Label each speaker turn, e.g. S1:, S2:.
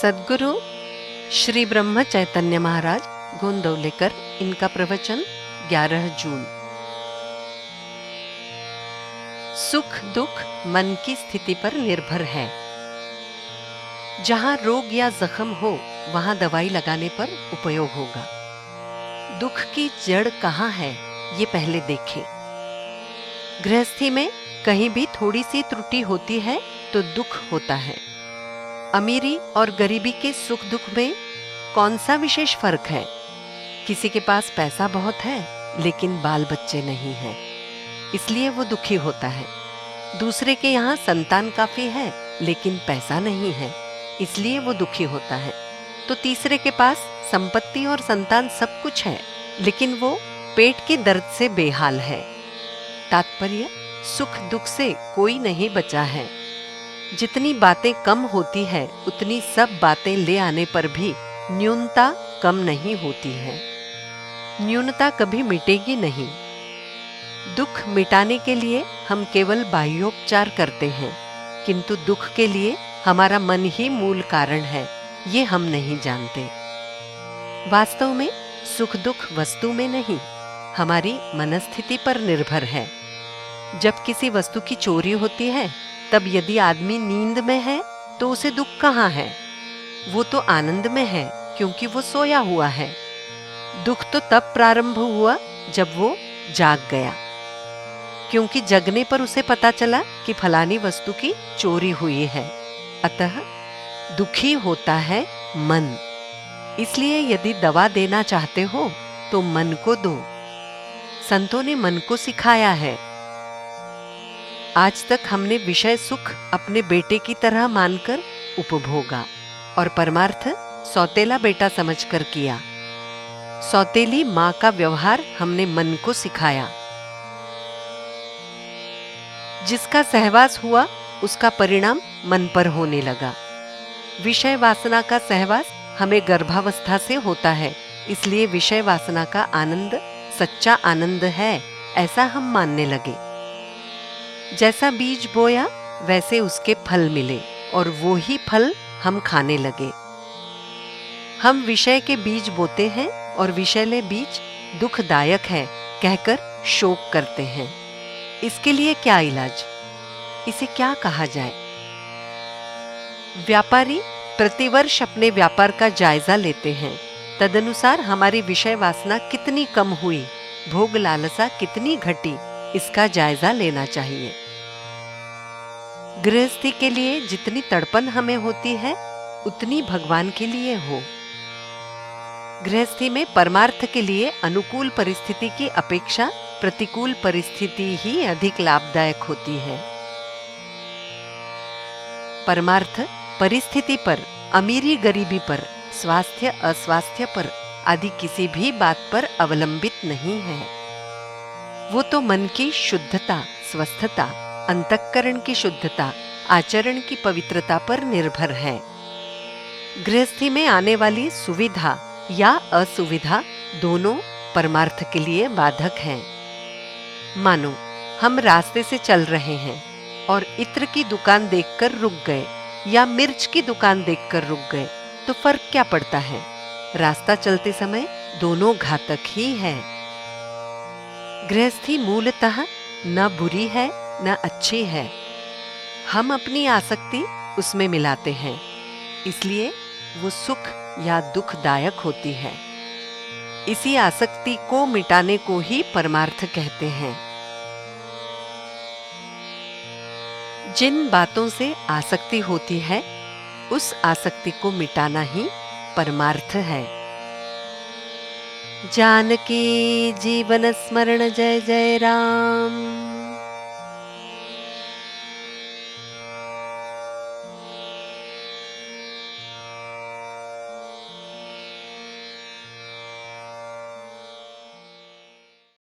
S1: सद्गुरु श्री ब्रह्म चैतन्य महाराज गोंदवलेकर, इनका प्रवचन 11 जून। सुख दुख मन की स्थिति पर निर्भर है। जहां रोग या जख्म हो वहां दवाई लगाने पर उपयोग होगा। दुख की जड़ कहाँ है ये पहले देखें। गृहस्थी में कहीं भी थोड़ी सी त्रुटि होती है तो दुख होता है। अमीरी और गरीबी के सुख दुख में कौन सा विशेष फर्क है? किसी के पास पैसा बहुत है लेकिन बाल बच्चे नहीं हैं, इसलिए वो दुखी होता है। दूसरे के यहाँ संतान काफी है लेकिन पैसा नहीं है, इसलिए वो दुखी होता है। तो तीसरे के पास संपत्ति और संतान सब कुछ है लेकिन वो पेट के दर्द से बेहाल है। तात्पर्य, सुख दुख से कोई नहीं बचा है। जितनी बातें कम होती है उतनी सब बातें ले आने पर भी न्यूनता कम नहीं होती है। न्यूनता कभी मिटेगी नहीं। दुख मिटाने के लिए हम केवल बाह्योपचार करते हैं, किंतु दुख के लिए हमारा मन ही मूल कारण है, ये हम नहीं जानते। वास्तव में सुख दुख वस्तु में नहीं, हमारी मनस्थिति पर निर्भर है। जब किसी वस्तु की चोरी होती है तब यदि आदमी नींद में है तो उसे दुख कहाँ है? वो तो आनंद में है क्योंकि वो सोया हुआ है। दुख तो तब प्रारंभ हुआ जब वो जाग गया, क्योंकि जगने पर उसे पता चला कि फलानी वस्तु की चोरी हुई है। अतः दुखी होता है मन। इसलिए यदि दवा देना चाहते हो तो मन को दो। संतों ने मन को सिखाया है। आज तक हमने विषय सुख अपने बेटे की तरह मानकर उपभोगा और परमार्थ सौतेला बेटा समझकर किया। सौतेली माँ का व्यवहार हमने मन को सिखाया। जिसका सहवास हुआ उसका परिणाम मन पर होने लगा। विषय वासना का सहवास हमें गर्भावस्था से होता है, इसलिए विषय वासना का आनंद सच्चा आनंद है, ऐसा हम मानने लगे। जैसा बीज बोया वैसे उसके फल मिले और वो ही फल हम खाने लगे। हम विषय के बीज बोते हैं और विषैले बीज दुखदायक है कहकर शोक करते हैं। इसके लिए क्या इलाज? इसे क्या कहा जाए? व्यापारी प्रतिवर्ष अपने व्यापार का जायजा लेते हैं। तदनुसार हमारी विषय वासना कितनी कम हुई, भोग लालसा कितनी घटी, इसका जायजा लेना चाहिए। गृहस्थी के लिए जितनी तड़पन हमें होती है उतनी भगवान के लिए हो। गृहस्थी में परमार्थ के लिए अनुकूल परिस्थिति की अपेक्षा प्रतिकूल परिस्थिति ही अधिक लाभदायक होती है। परमार्थ परिस्थिति पर, अमीरी गरीबी पर, स्वास्थ्य अस्वास्थ्य पर आदि किसी भी बात पर अवलंबित नहीं है। वो तो मन की शुद्धता, स्वस्थता, अंतःकरण की शुद्धता, आचरण की पवित्रता पर निर्भर है। गृहस्थी में आने वाली सुविधा या असुविधा दोनों परमार्थ के लिए बाधक हैं। मानो हम रास्ते से चल रहे हैं और इत्र की दुकान देखकर रुक गए या मिर्च की दुकान देखकर रुक गए, तो फर्क क्या पड़ता है? रास्ता चलते समय दोनों घातक ही है। गृहस्थी मूलतः न बुरी है न अच्छी है। हम अपनी आसक्ति उसमें मिलाते हैं, इसलिए वो सुख या दुखदायक होती है। इसी आसक्ति को मिटाने को ही परमार्थ कहते हैं। जिन बातों से आसक्ति होती है उस आसक्ति को मिटाना ही परमार्थ है। जानकी जीवन स्मरण जय जय राम।